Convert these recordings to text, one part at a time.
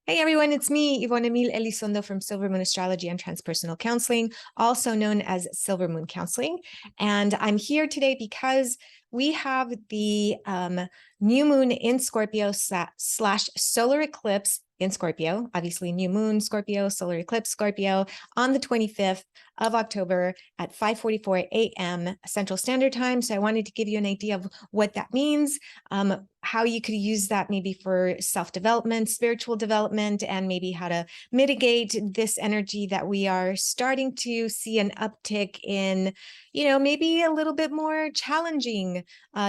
Hey everyone, it's me, Yvonne Emil Elizondo from Silver Moon Astrology and Transpersonal Counseling, also known as Silver Moon Counseling. And I'm here today because we have the new moon in Scorpio slash solar eclipse in Scorpio, obviously new moon, Scorpio, solar eclipse, Scorpio, on the 25th of October at 5:44 a.m. Central Standard Time. So I wanted to give you an idea of what that means, how you could use that maybe for self-development, spiritual development, and maybe how to mitigate this energy that we are starting to see an uptick in, maybe a little bit more challenging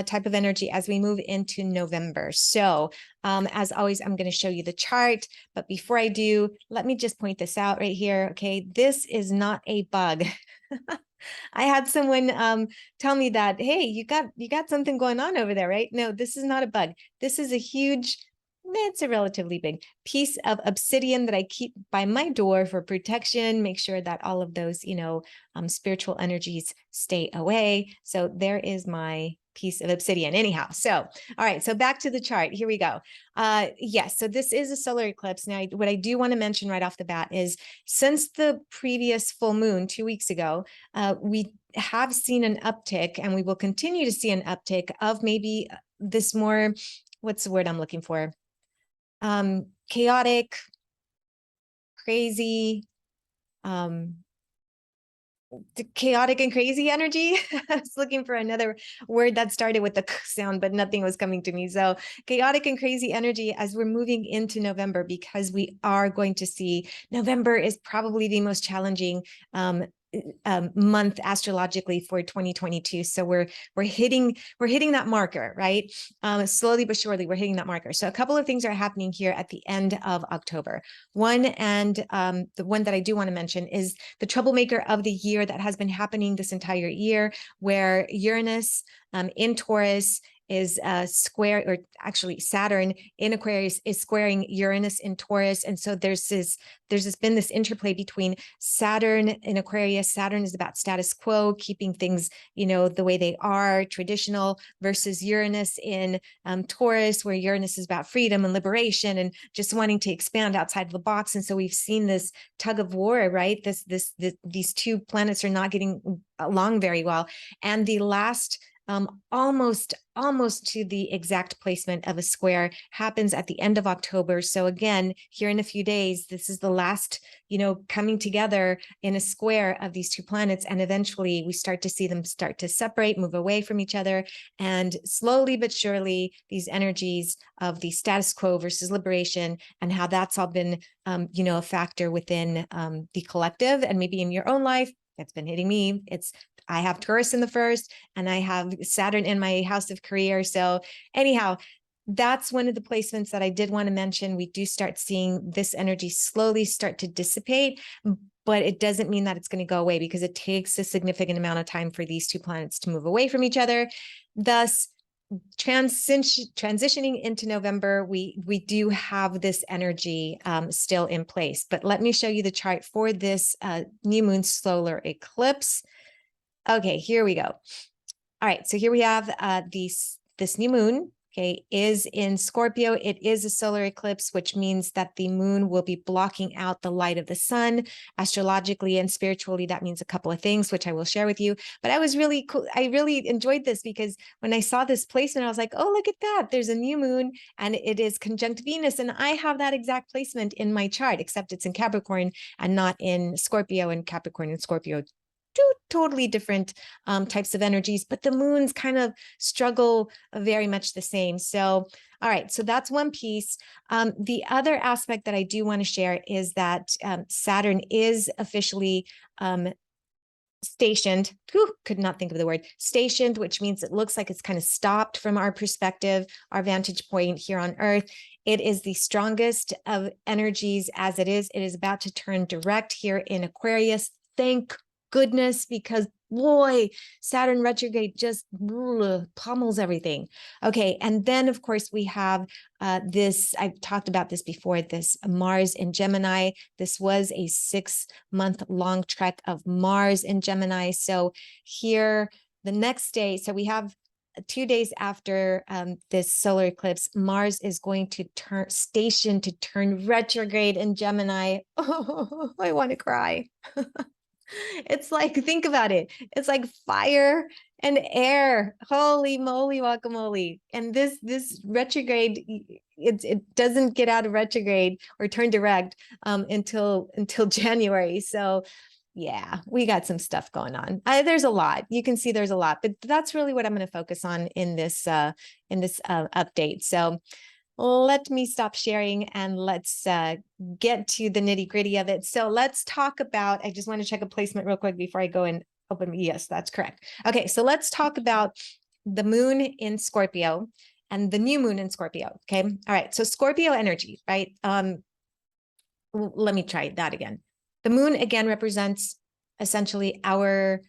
type of energy as we move into November. So as always, I'm going to show you the chart. But before I do, let me just point this out right here. Okay, this is not a bug. I had someone tell me that, hey, you got something going on over there, right? No, this is not a bug. This is a huge, it's a relatively big piece of obsidian that I keep by my door for protection, make sure that all of those, spiritual energies stay away. So there is my piece of obsidian. Anyhow, so all right, so back to the chart. Here we go. Yes, so this is a solar eclipse. Now, what I do want to mention right off the bat is since the previous full moon 2 weeks ago, we have seen an uptick, and we will continue to see an uptick of maybe this more, what's the word I'm looking for? Chaotic, crazy, chaotic and crazy energy. I was looking for another word that started with the k sound, but nothing was coming to me. So chaotic and crazy energy as we're moving into November, because we are going to see November is probably the most challenging month astrologically for 2022. So we're hitting that marker, right? Slowly but surely we're hitting that marker. So a couple of things are happening here at the end of October. One, and the one that I do want to mention, is the troublemaker of the year that has been happening this entire year, where Uranus in Taurus is square, or actually Saturn in Aquarius is squaring Uranus in Taurus. And so there's been this interplay between Saturn in Aquarius. Saturn is about status quo, keeping things, the way they are, traditional, versus Uranus in Taurus, where Uranus is about freedom and liberation and just wanting to expand outside of the box. And so we've seen this tug of war, right? These two planets are not getting along very well. And the last almost to the exact placement of a square happens at the end of October. So again, here in a few days, this is the last, coming together in a square of these two planets. And eventually we start to see them start to separate, move away from each other. And slowly but surely, these energies of the status quo versus liberation, and how that's all been, a factor within the collective, and maybe in your own life. That's been hitting me. I have Taurus in the first, and I have Saturn in my house of career. So anyhow, that's one of the placements that I did want to mention. We do start seeing this energy slowly start to dissipate, but it doesn't mean that it's going to go away, because it takes a significant amount of time for these two planets to move away from each other. Thus, transitioning into November, we do have this energy still in place. But let me show you the chart for this new moon solar eclipse. Okay, here we go. All right, so here we have this new moon, okay, is in Scorpio. It is a solar eclipse, which means that the moon will be blocking out the light of the sun. Astrologically and spiritually, that means a couple of things, which I will share with you. But I was really cool. I really enjoyed this, because when I saw this placement, I was like, oh, look at that. There's a new moon, and it is conjunct Venus. And I have that exact placement in my chart, except it's in Capricorn and not in Scorpio. And Capricorn and Scorpio, two totally different types of energies, but the moons kind of struggle very much the same. So, all right, so that's one piece. The other aspect that I do want to share is that Saturn is officially stationed. Could not think of the word stationed, which means it looks like it's kind of stopped from our perspective, our vantage point here on Earth. It is the strongest of energies as it is. It is about to turn direct here in Aquarius. Thank goodness, because boy, Saturn retrograde just pummels everything. Okay, and then of course we have this, I've talked about this before, this Mars in Gemini. This was a 6-month-long trek of Mars in Gemini. So here, the next day, so we have 2 days after this solar eclipse, Mars is going to turn retrograde in Gemini. Oh, I want to cry. It's like, think about it. It's like fire and air. Holy moly, guacamole. And this retrograde, it doesn't get out of retrograde or turn direct until January. So yeah, we got some stuff going on. There's a lot. You can see there's a lot, but that's really what I'm going to focus on in this update. So let me stop sharing and let's get to the nitty gritty of it. So let's talk about, I just want to check a placement real quick before I go and open. Yes, that's correct. Okay, so let's talk about the moon in Scorpio and the new moon in Scorpio. Okay, all right. So Scorpio energy, right? Let me try that again. The moon again represents essentially our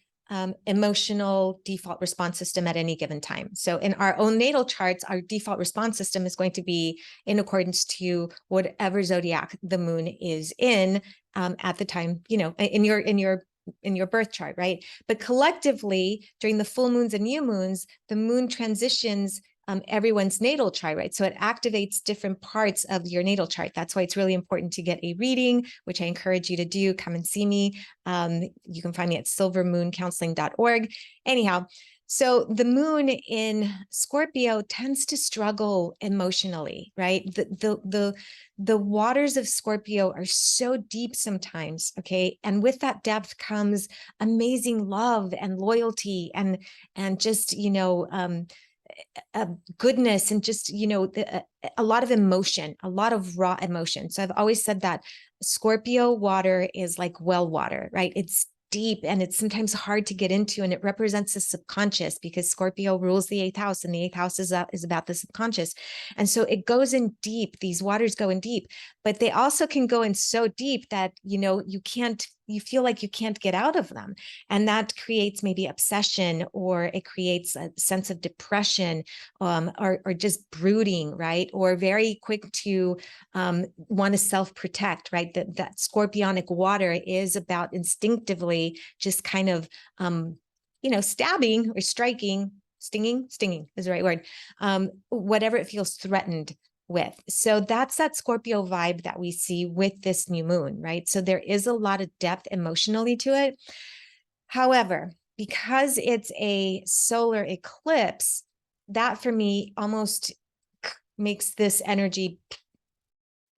emotional default response system at any given time. So in our own natal charts, our default response system is going to be in accordance to whatever zodiac the moon is in at the time, you know, in your birth chart, right? But collectively, during the full moons and new moons, the moon transitions everyone's natal chart, right? So it activates different parts of your natal chart. That's why it's really important to get a reading, which I encourage you to do. Come and see me. You can find me at silvermooncounseling.org. Anyhow, so the moon in Scorpio tends to struggle emotionally, right? The waters of Scorpio are so deep sometimes, okay? And with that depth comes amazing love and loyalty and just, you know, goodness and just, you know, a lot of emotion, a lot of raw emotion. So I've always said that Scorpio water is like well water, right? It's deep and it's sometimes hard to get into, and it represents the subconscious because Scorpio rules the 8th house, and the 8th house is about the subconscious. And so it goes in deep. These waters go in deep, but they also can go in so deep that, you know, you feel like you can't get out of them. And that creates maybe obsession, or it creates a sense of depression, or just brooding, right? Or very quick to want to self-protect, right? That scorpionic water is about instinctively just kind of, you know, stabbing or striking, stinging is the right word, whatever it feels threatened with. So that's that Scorpio vibe that we see with this new moon, right? So there is a lot of depth emotionally to it. However, because it's a solar eclipse, that for me almost makes this energy,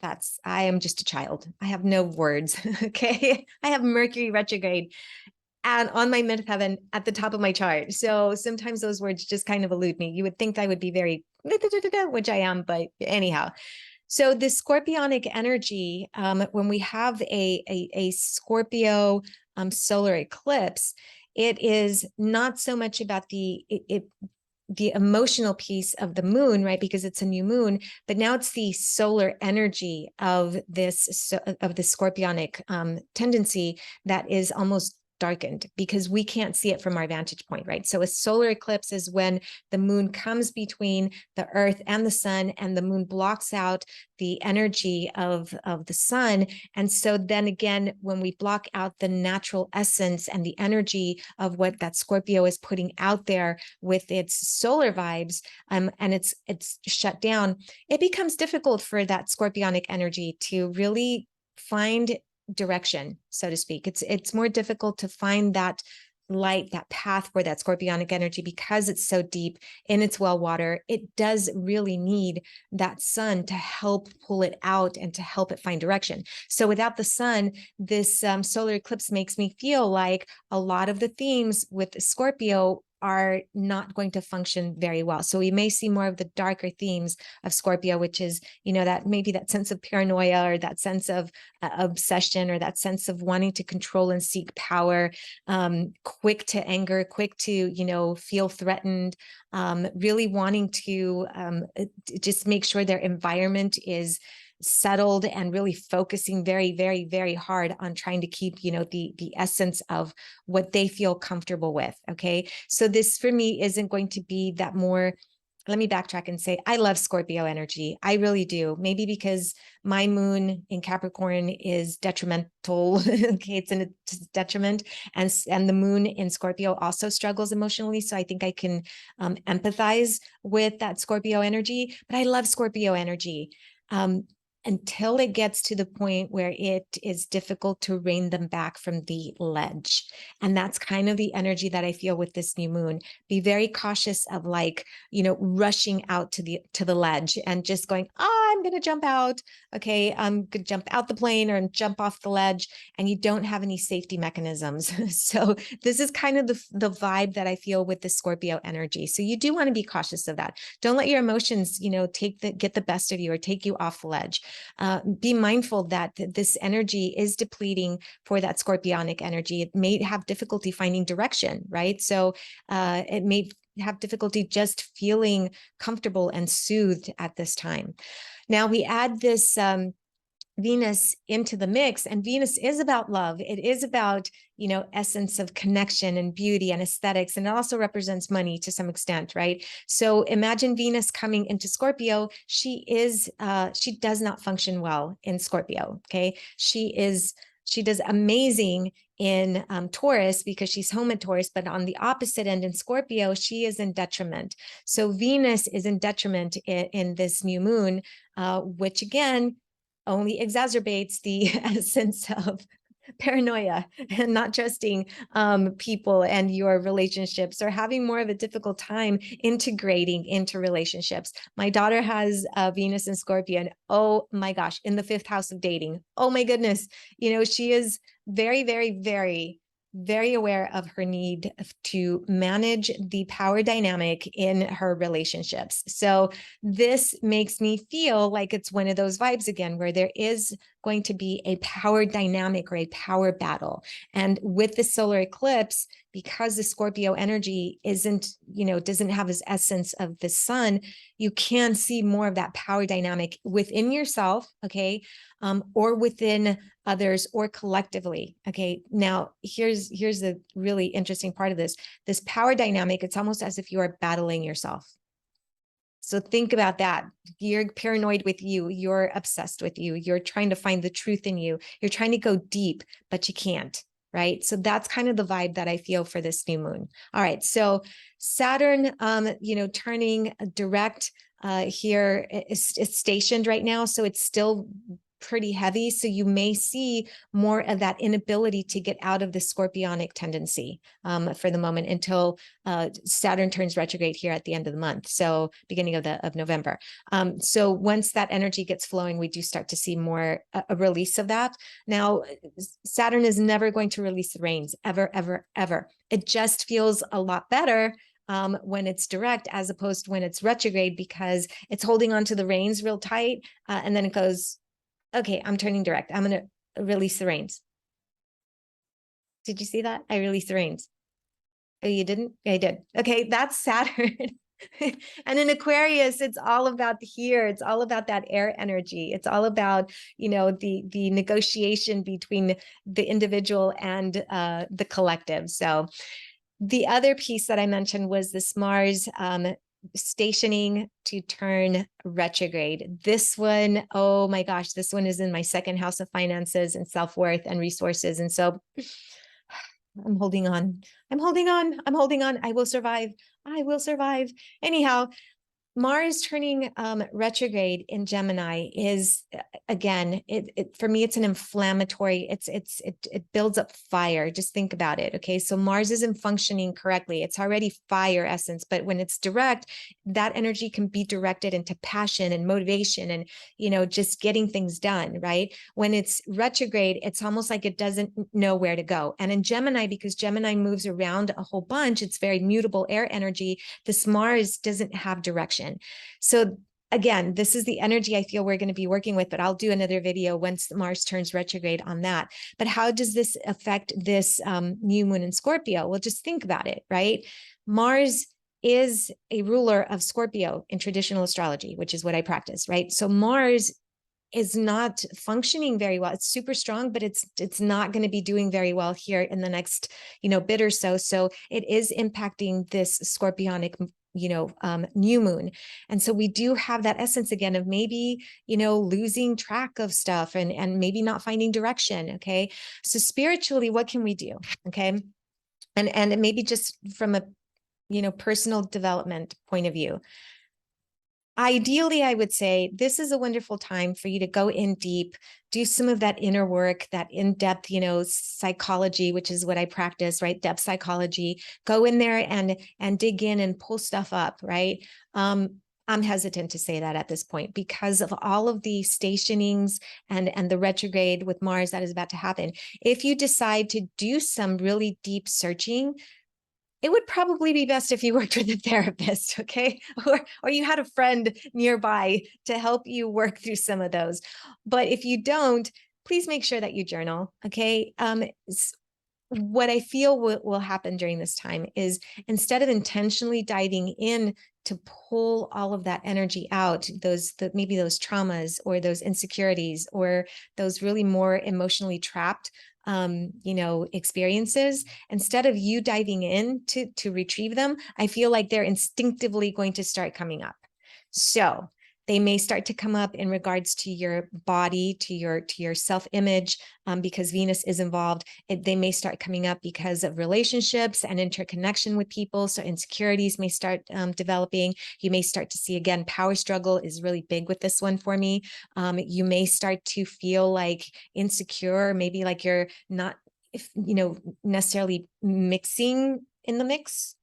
I am just a child. I have no words, okay? I have Mercury retrograde and on my midheaven at the top of my chart. So sometimes those words just kind of elude me. You would think I would be very, which I am, but anyhow. So this scorpionic energy, when we have a Scorpio solar eclipse, it is not so much about the emotional piece of the moon, right? Because it's a new moon, but now it's the solar energy of the scorpionic tendency that is almost darkened because we can't see it from our vantage point, right? So a solar eclipse is when the moon comes between the earth and the sun, and the moon blocks out the energy of the sun. And so then again, when we block out the natural essence and the energy of what that Scorpio is putting out there with its solar vibes, and it's shut down, it becomes difficult for that scorpionic energy to really find direction, so to speak. It's more difficult to find that light, that path for that scorpionic energy, because it's so deep in its well water. It does really need that sun to help pull it out and to help it find direction. So without the sun, this solar eclipse makes me feel like a lot of the themes with Scorpio are not going to function very well. So we may see more of the darker themes of Scorpio, which is, you know, that maybe that sense of paranoia, or that sense of obsession, or that sense of wanting to control and seek power, quick to anger, quick to, you know, feel threatened, really wanting to just make sure their environment is settled, and really focusing very, very, very hard on trying to keep, you know, the essence of what they feel comfortable with. Okay. So this for me isn't going to be that more let me backtrack and say, I love Scorpio energy. I really do. Maybe because my moon in Capricorn is detrimental. Okay, it's in a detriment. And the moon in Scorpio also struggles emotionally. So I think I can empathize with that Scorpio energy, but I love Scorpio energy. Until it gets to the point where it is difficult to rein them back from the ledge. And that's kind of the energy that I feel with this new moon. Be very cautious of, like, rushing out to the ledge and just going, oh, I'm going to jump out. Okay, I'm going to jump out the plane or jump off the ledge, and you don't have any safety mechanisms. So this is kind of the vibe that I feel with the Scorpio energy. So you do want to be cautious of that. Don't let your emotions, get the best of you or take you off the ledge. Be mindful that this energy is depleting for that Scorpionic energy. It may have difficulty finding direction, right? So it may have difficulty just feeling comfortable and soothed at this time. Now we add this Venus into the mix, and Venus is about love. It is about, essence of connection and beauty and aesthetics. And it also represents money to some extent, right? So imagine Venus coming into Scorpio. She does not function well in Scorpio. Okay. She does amazing in Taurus because she's home at Taurus, but on the opposite end in Scorpio, she is in detriment. So Venus is in detriment in this new moon, which again, only exacerbates the essence of paranoia and not trusting people and your relationships, or having more of a difficult time integrating into relationships. My daughter has Venus in Scorpio, and oh my gosh, in the 5th house of dating. Oh my goodness. She is very, very, very, very aware of her need to manage the power dynamic in her relationships. So this makes me feel like it's one of those vibes again, where there is going to be a power dynamic or a power battle. And with the solar eclipse, because the Scorpio energy doesn't have this essence of the sun, you can see more of that power dynamic within yourself, okay, or within others, or collectively. Okay, now here's the really interesting part of this power dynamic. It's almost as if you are battling yourself. So think about that. You're paranoid with you. You're obsessed with you. You're trying to find the truth in you. You're trying to go deep, but you can't, right? So that's kind of the vibe that I feel for this new moon. All right. So Saturn, turning direct here, it's stationed right now. So it's still pretty heavy. So you may see more of that inability to get out of the Scorpionic tendency for the moment until Saturn turns retrograde here at the end of the month. So beginning of November. So once that energy gets flowing, we do start to see more a release of that. Now, Saturn is never going to release the reins, ever, ever, ever. It just feels a lot better when it's direct, as opposed to when it's retrograde, because it's holding on to the reins real tight. And then it goes, okay, I'm turning direct. I'm going to release the reins. Did you see that? I released the reins. Oh, you didn't? I did. Okay, that's Saturn. And in Aquarius, it's all about here. It's all about that air energy. It's all about, the negotiation between the individual and the collective. So the other piece that I mentioned was this Mars stationing to turn retrograde. This one, oh my gosh, this one is in my 2nd house of finances and self-worth and resources. And so I'm holding on. I'm holding on. I'm holding on. I will survive. I will survive. Anyhow, Mars turning retrograde in Gemini is, again, for me, it's an inflammatory, it builds up fire. Just think about it. Okay. So Mars isn't functioning correctly. It's already fire essence, but when it's direct, that energy can be directed into passion and motivation and, just getting things done, right? When it's retrograde, it's almost like it doesn't know where to go. And in Gemini, because Gemini moves around a whole bunch, it's very mutable air energy. This Mars doesn't have direction. So again, this is the energy I feel we're going to be working with, but I'll do another video once Mars turns retrograde on that. But how does this affect this new moon in Scorpio? Well, just think about it, right? Mars is a ruler of Scorpio in traditional astrology, which is what I practice, right? So Mars is not functioning very well. It's super strong, but it's not going to be doing very well here in the next, bit or so. So it is impacting this Scorpionic new moon. And so we do have that essence again of maybe, losing track of stuff and maybe not finding direction. Okay. So spiritually, what can we do? Okay. And maybe just from a, personal development point of view. Ideally, I would say this is a wonderful time for you to go in deep, do some of that inner work, that in-depth, psychology, which is what I practice, right? Depth psychology. Go in there and dig in and pull stuff up, right? I'm hesitant to say that at this point because of all of the stationings and the retrograde with Mars that is about to happen. If you decide to do some really deep searching, it would probably be best if you worked with a therapist, okay? Or you had a friend nearby to help you work through some of those. But if you don't, please make sure that you journal, okay? What I feel will happen during this time is instead of intentionally diving in to pull all of that energy out, maybe those traumas or those insecurities or those really more emotionally trapped experiences, instead of you diving in to retrieve them, I feel like they're instinctively going to start coming up. So they may start to come up in regards to your body, to your self-image, because Venus is involved. They may start coming up because of relationships and interconnection with people. So insecurities may start developing. You may start to see, again, power struggle is really big with this one for me. You may start to feel like insecure, maybe like you're not, necessarily mixing in the mix.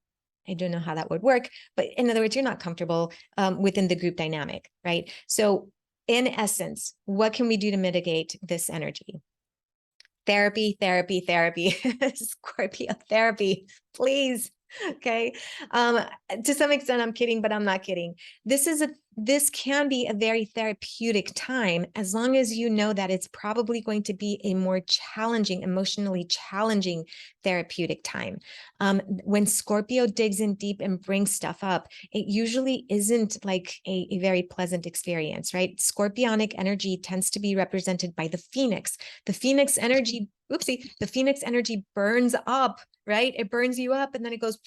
I don't know how that would work, but in other words, you're not comfortable within the group dynamic, right? So in essence, what can we do to mitigate this energy? Therapy, therapy, therapy, Scorpio therapy, please. Okay. To some extent, I'm kidding, but I'm not kidding. This can be a very therapeutic time as long as you know that it's probably going to be a more challenging, emotionally challenging therapeutic time. When Scorpio digs in deep and brings stuff up, it usually isn't like a very pleasant experience, right? Scorpionic energy tends to be represented by the phoenix. The phoenix energy, the phoenix energy burns up, right? It burns you up and then it goes,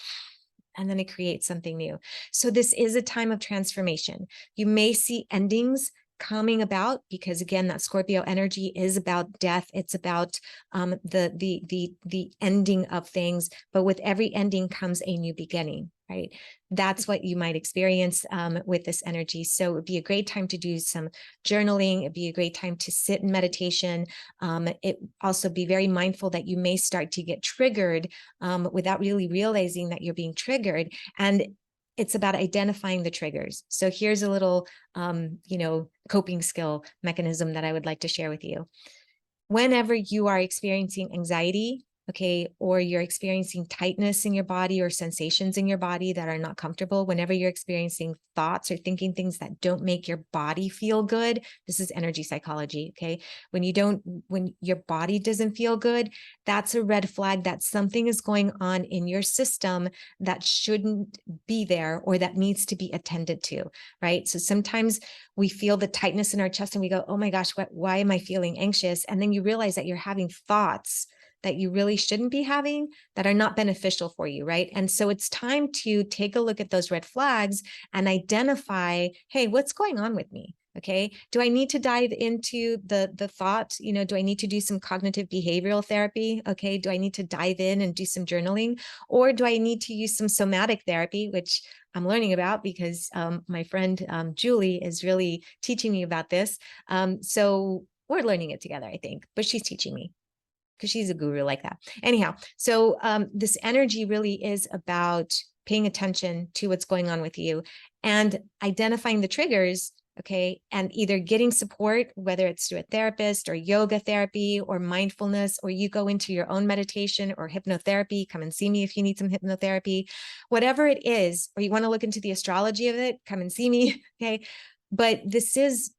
and then it creates something new. So this is a time of transformation. You may see endings coming about because, again, that Scorpio energy is about death. It's about the ending of things. But with every ending comes a new beginning, right? That's what you might experience with this energy. So it would be a great time to do some journaling. It'd be a great time to sit in meditation. It also be very mindful that you may start to get triggered without really realizing that you're being triggered. And it's about identifying the triggers. So here's a little, coping skill mechanism that I would like to share with you. Whenever you are experiencing anxiety, okay, or you're experiencing tightness in your body or sensations in your body that are not comfortable, whenever you're experiencing thoughts or thinking things that don't make your body feel good, this is energy psychology, okay? When your body doesn't feel good, that's a red flag that something is going on in your system that shouldn't be there or that needs to be attended to, right? So sometimes we feel the tightness in our chest and we go, oh my gosh, why am I feeling anxious? And then you realize that you're having thoughts that you really shouldn't be having that are not beneficial for you, right? And so it's time to take a look at those red flags and identify, hey, what's going on with me? Okay, do I need to dive into the thought? Do I need to do some cognitive behavioral therapy? Okay, do I need to dive in and do some journaling? Or do I need to use some somatic therapy, which I'm learning about because my friend Julie is really teaching me about this. So we're learning it together, I think, but she's teaching me because she's a guru like that. Anyhow, so this energy really is about paying attention to what's going on with you and identifying the triggers, okay, and either getting support, whether it's through a therapist or yoga therapy or mindfulness, or you go into your own meditation or hypnotherapy. Come and see me if you need some hypnotherapy, whatever it is, or you want to look into the astrology of it, come and see me, okay? But this is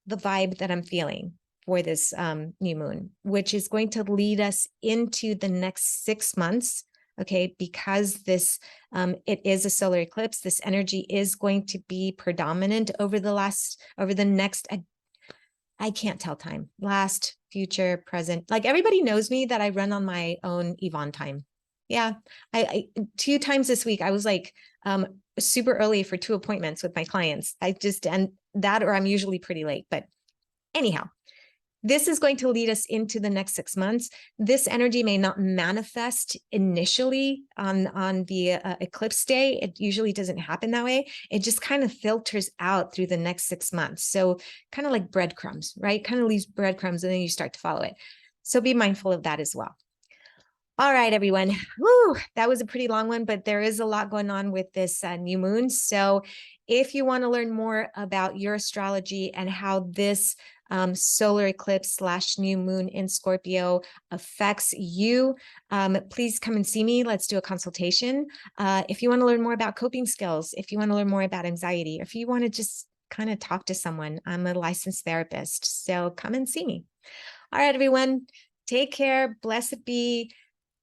the vibe that I'm feeling for this new moon, which is going to lead us into the next 6 months, okay? Because this, it is a solar eclipse. This energy is going to be predominant over the next, I can't tell time, last, future, present. Like everybody knows me that I run on my own Yvonne time. Yeah, I 2 times this week, I was like, super early for 2 appointments with my clients. And that, or I'm usually pretty late. But anyhow, this is going to lead us into the next 6 months. This energy may not manifest initially on the eclipse day. It usually doesn't happen that way. It just kind of filters out through the next 6 months. So kind of like breadcrumbs, right? Kind of leaves breadcrumbs and then you start to follow it. So be mindful of that as well. All right, everyone. Woo, that was a pretty long one, but there is a lot going on with this new moon. So if you want to learn more about your astrology and how this solar eclipse / new moon in Scorpio affects you, please come and see me. Let's do a consultation. If you want to learn more about coping skills, if you want to learn more about anxiety, or if you want to just kind of talk to someone, I'm a licensed therapist. So come and see me. All right, everyone. Take care. Blessed be.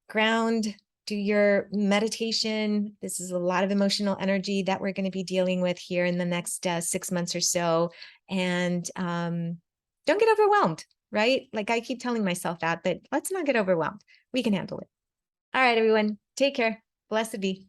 Ground, do your meditation. This is a lot of emotional energy that we're going to be dealing with here in the next 6 months or so. And don't get overwhelmed, right? Like I keep telling myself that, but let's not get overwhelmed. We can handle it. All right, everyone. Take care. Blessed be.